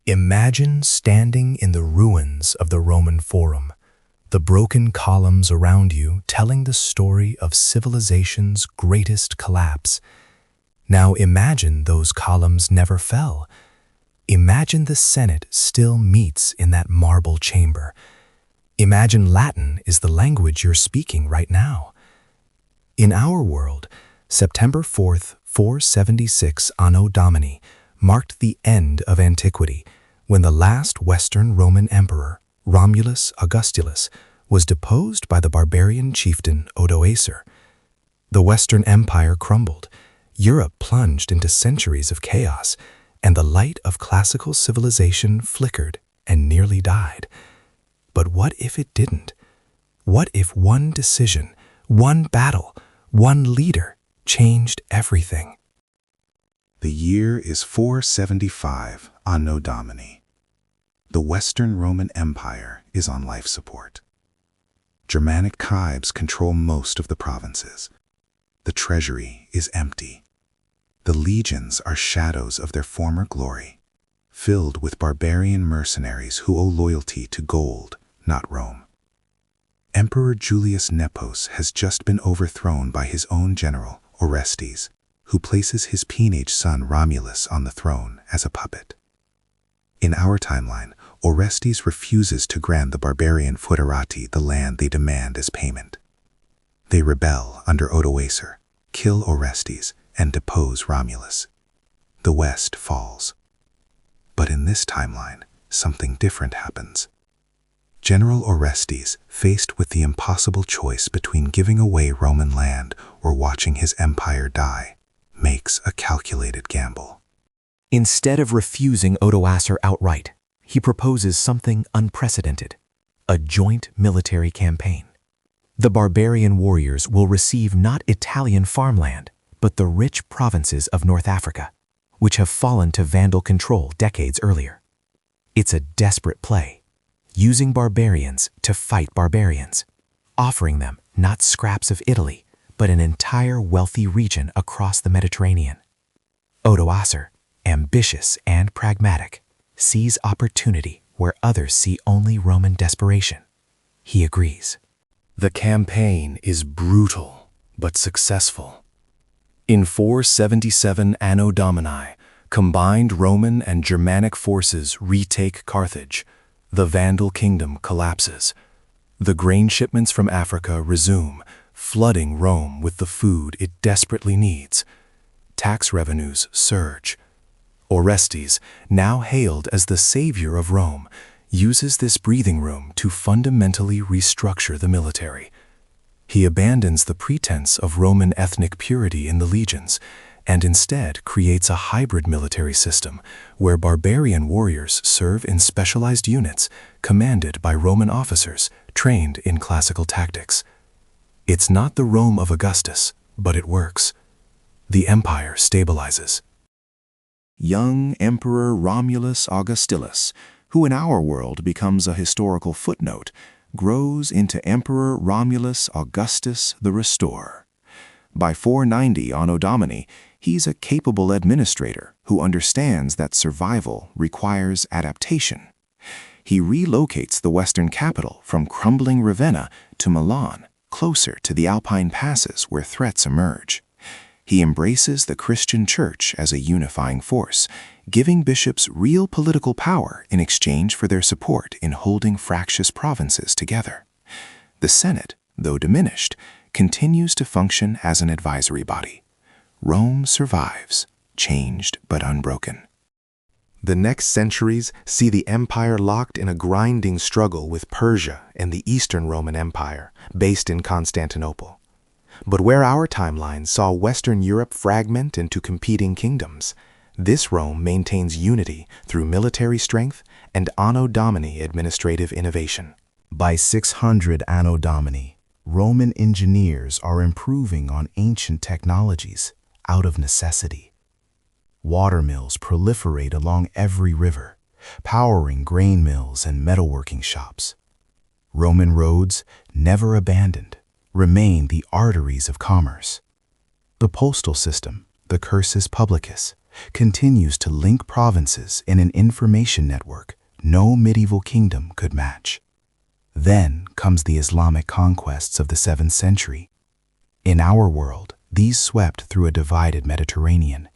Imagine standing in the ruins of the Roman Forum, the broken columns around you telling the story of civilization's greatest collapse. Now imagine those columns never fell. Imagine the Senate still meets in that marble chamber. Imagine Latin is the language you're speaking right now. In our world, September 4th, 476 Anno Domini marked the end of antiquity, when the last Western Roman emperor, Romulus Augustulus, was deposed by the barbarian chieftain Odoacer. The Western Empire crumbled, Europe plunged into centuries of chaos, and the light of classical civilization flickered and nearly died. But what if it didn't? What if one decision, one battle, one leader changed everything? The year is 475 Anno Domini. The Western Roman Empire is on life support. Germanic tribes control most of the provinces. The treasury is empty. The legions are shadows of their former glory, filled with barbarian mercenaries who owe loyalty to gold, not Rome. Emperor Julius Nepos has just been overthrown by his own general, Orestes, who places his teenage son Romulus on the throne as a puppet. In our timeline, Orestes refuses to grant the barbarian Foederati the land they demand as payment. They rebel under Odoacer, kill Orestes, and depose Romulus. The West falls. But in this timeline, something different happens. General Orestes, faced with the impossible choice between giving away Roman land or watching his empire die, makes a calculated gamble. Instead of refusing Odoacer outright, he proposes something unprecedented: a joint military campaign. The barbarian warriors will receive not Italian farmland, but the rich provinces of North Africa, which have fallen to Vandal control decades earlier. It's a desperate play, using barbarians to fight barbarians, offering them not scraps of Italy, but an entire wealthy region across the Mediterranean. Odoacer, ambitious and pragmatic, sees opportunity where others see only Roman desperation. He agrees. The campaign is brutal, but successful. In 477 Anno Domini, combined Roman and Germanic forces retake Carthage. The Vandal kingdom collapses. The grain shipments from Africa resume, flooding Rome with the food it desperately needs. Tax revenues surge. Orestes, now hailed as the savior of Rome, uses this breathing room to fundamentally restructure the military. He abandons the pretense of Roman ethnic purity in the legions and instead creates a hybrid military system where barbarian warriors serve in specialized units commanded by Roman officers trained in classical tactics. It's not the Rome of Augustus, but it works. The empire stabilizes. Young Emperor Romulus Augustulus, who in our world becomes a historical footnote, grows into Emperor Romulus Augustus the Restorer. By 490 Anno Domini, he's a capable administrator who understands that survival requires adaptation. He relocates the western capital from crumbling Ravenna to Milan, closer to the Alpine passes where threats emerge. He embraces the Christian Church as a unifying force, giving bishops real political power in exchange for their support in holding fractious provinces together. The Senate, though diminished, continues to function as an advisory body. Rome survives, changed but unbroken. The next centuries see the empire locked in a grinding struggle with Persia and the Eastern Roman Empire, based in Constantinople. But where our timeline saw Western Europe fragment into competing kingdoms, this Rome maintains unity through military strength and Anno Domini administrative innovation. By 600 Anno Domini, Roman engineers are improving on ancient technologies out of necessity. Water mills proliferate along every river, powering grain mills and metalworking shops. Roman roads, never abandoned, remain the arteries of commerce. The postal system, the cursus publicus, continues to link provinces in an information network no medieval kingdom could match. Then comes the Islamic conquests of the 7th century. In our world, these swept through a divided Mediterranean.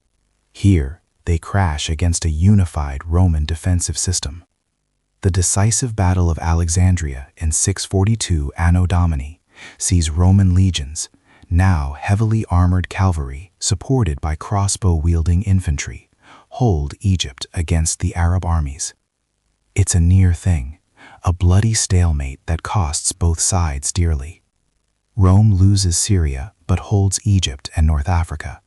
Here, they crash against a unified Roman defensive system. The decisive Battle of Alexandria in 642 Anno Domini sees Roman legions, now heavily armored cavalry supported by crossbow-wielding infantry, hold Egypt against the Arab armies. It's a near thing, a bloody stalemate that costs both sides dearly. Rome loses Syria but holds Egypt and North Africa.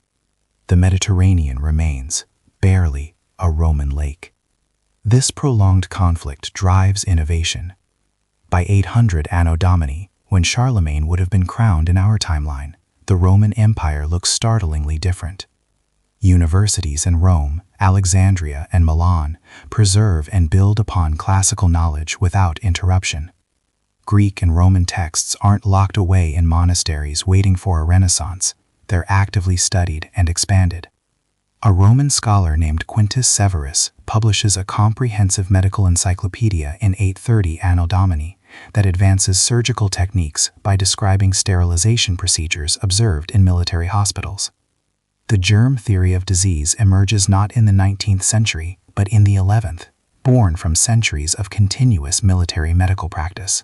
The Mediterranean remains, barely, a Roman lake. This prolonged conflict drives innovation. By 800 Anno Domini, when Charlemagne would have been crowned in our timeline, the Roman Empire looks startlingly different. Universities in Rome, Alexandria, and Milan preserve and build upon classical knowledge without interruption. Greek and Roman texts aren't locked away in monasteries waiting for a renaissance. They're actively studied and expanded. A Roman scholar named Quintus Severus publishes a comprehensive medical encyclopedia in 830 Anno Domini that advances surgical techniques by describing sterilization procedures observed in military hospitals. The germ theory of disease emerges not in the 19th century, but in the 11th, born from centuries of continuous military medical practice.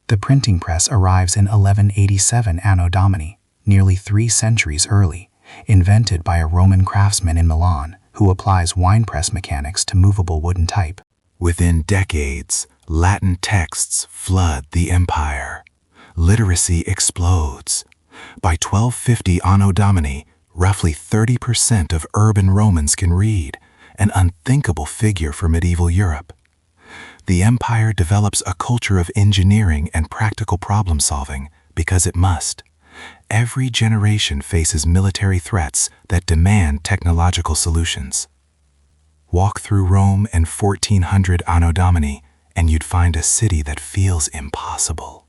The printing press arrives in 1187 Anno Domini, nearly 3 centuries early, invented by a Roman craftsman in Milan who applies winepress mechanics to movable wooden type. Within decades, Latin texts flood the empire. Literacy explodes. By 1250 Anno Domini, roughly 30% of urban Romans can read, an unthinkable figure for medieval Europe. The empire develops a culture of engineering and practical problem-solving because it must. Every generation faces military threats that demand technological solutions. Walk through Rome in 1400 Anno Domini, and you'd find a city that feels impossible.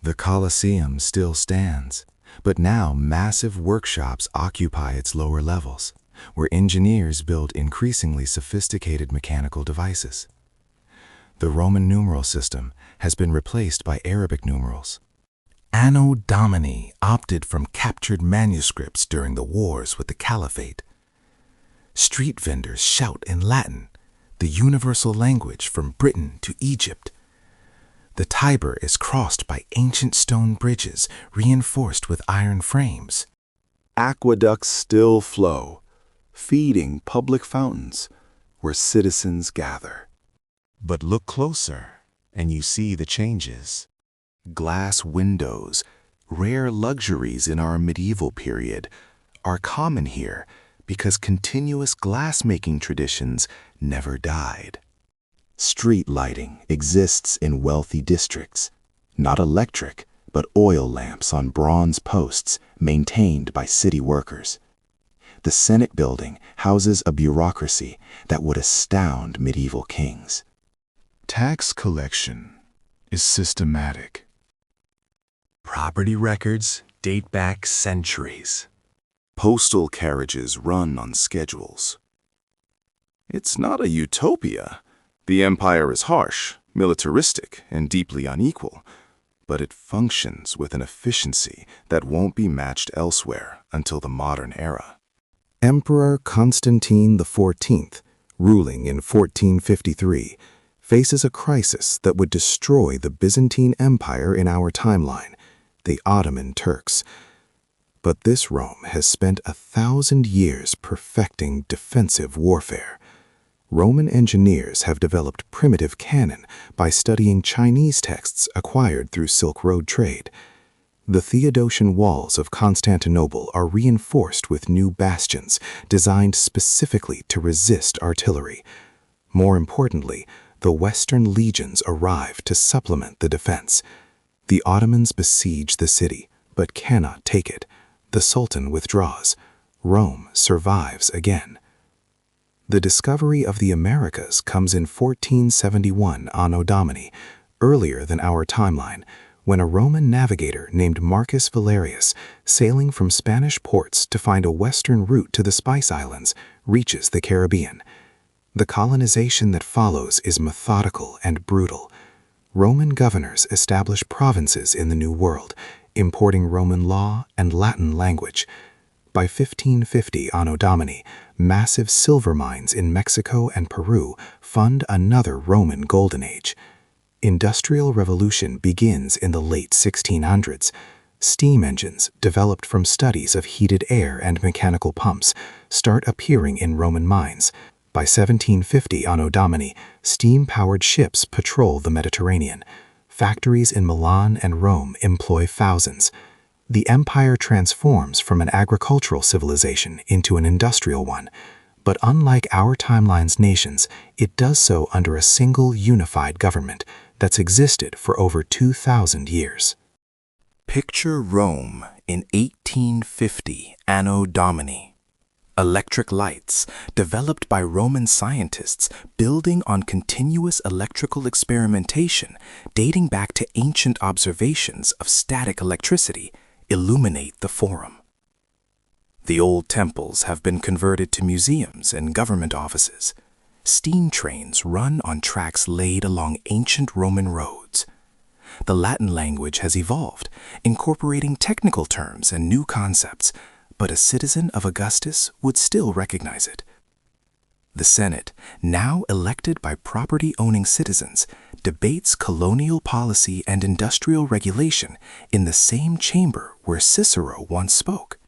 The Colosseum still stands, but now massive workshops occupy its lower levels, where engineers build increasingly sophisticated mechanical devices. The Roman numeral system has been replaced by Arabic numerals. Anno Domini opted from captured manuscripts during the wars with the Caliphate. Street vendors shout in Latin, the universal language from Britain to Egypt. The Tiber is crossed by ancient stone bridges reinforced with iron frames. Aqueducts still flow, feeding public fountains where citizens gather. But look closer, and you see the changes. Glass windows, rare luxuries in our medieval period, are common here because continuous glass-making traditions never died. Street lighting exists in wealthy districts, not electric, but oil lamps on bronze posts maintained by city workers. The Senate building houses a bureaucracy that would astound medieval kings. Tax collection is systematic. Property records date back centuries. Postal carriages run on schedules. It's not a utopia. The empire is harsh, militaristic, and deeply unequal, but it functions with an efficiency that won't be matched elsewhere until the modern era. Emperor Constantine XIV, ruling in 1453, faces a crisis that would destroy the Byzantine Empire in our timeline, the Ottoman Turks. But this Rome has spent 1,000 years perfecting defensive warfare. Roman engineers have developed primitive cannon by studying Chinese texts acquired through Silk Road trade. The Theodosian walls of Constantinople are reinforced with new bastions designed specifically to resist artillery. More importantly, the Western legions arrive to supplement the defense. The Ottomans besiege the city, but cannot take it. The Sultan withdraws. Rome survives again. The discovery of the Americas comes in 1471 Anno Domini, earlier than our timeline, when a Roman navigator named Marcus Valerius, sailing from Spanish ports to find a western route to the Spice Islands, reaches the Caribbean. The colonization that follows is methodical and brutal. Roman governors establish provinces in the New World, importing Roman law and Latin language. By 1550 Anno Domini, massive silver mines in Mexico and Peru fund another Roman Golden Age. Industrial revolution begins in the late 1600s. Steam engines, developed from studies of heated air and mechanical pumps, start appearing in Roman mines. By 1750 Anno Domini, steam-powered ships patrol the Mediterranean. Factories in Milan and Rome employ thousands. The empire transforms from an agricultural civilization into an industrial one. But unlike our timeline's nations, it does so under a single unified government that's existed for over 2,000 years. Picture Rome in 1850 Anno Domini. Electric lights, developed by Roman scientists building on continuous electrical experimentation dating back to ancient observations of static electricity, illuminate the Forum. The old temples have been converted to museums and government offices. Steam trains run on tracks laid along ancient Roman roads. The Latin language has evolved, incorporating technical terms and new concepts, but a citizen of Augustus would still recognize it. The Senate, now elected by property-owning citizens, debates colonial policy and industrial regulation in the same chamber where Cicero once spoke.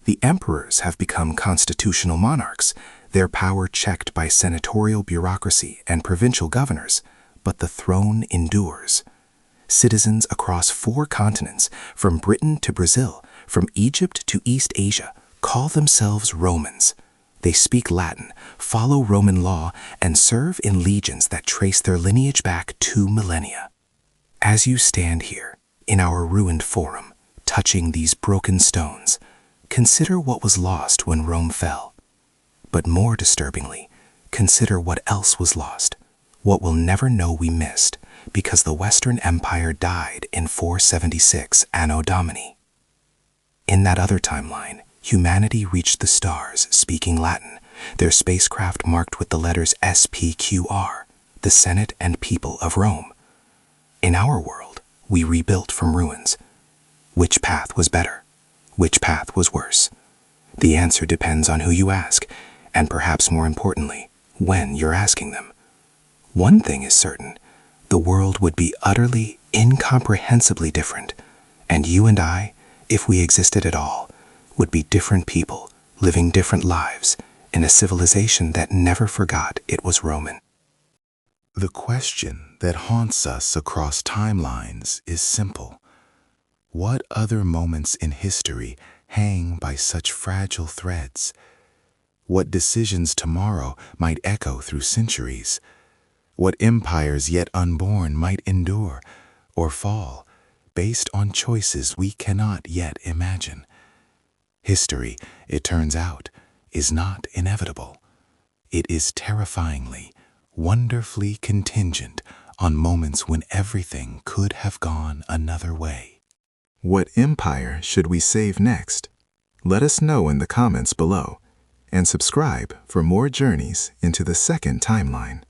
The emperors have become constitutional monarchs, their power checked by senatorial bureaucracy and provincial governors, but the throne endures. Citizens across 4 continents, from Britain to Brazil, from Egypt to East Asia, call themselves Romans. They speak Latin, follow Roman law, and serve in legions that trace their lineage back 2 millennia. As you stand here, in our ruined Forum, touching these broken stones, consider what was lost when Rome fell. But more disturbingly, consider what else was lost, what we'll never know we missed, because the Western Empire died in 476 Anno Domini. In that other timeline, humanity reached the stars speaking Latin, their spacecraft marked with the letters SPQR, the Senate and people of Rome. In our world, we rebuilt from ruins. Which path was better? Which path was worse? The answer depends on who you ask, and perhaps more importantly, when you're asking them. One thing is certain, the world would be utterly, incomprehensibly different, and you and I, if we existed at all, would be different people, living different lives, in a civilization that never forgot it was Roman. The question that haunts us across timelines is simple. What other moments in history hang by such fragile threads? What decisions tomorrow might echo through centuries? What empires yet unborn might endure or fall based on choices we cannot yet imagine? History, it turns out, is not inevitable. It is terrifyingly, wonderfully contingent on moments when everything could have gone another way. What empire should we save next? Let us know in the comments below, and subscribe for more journeys into the second timeline.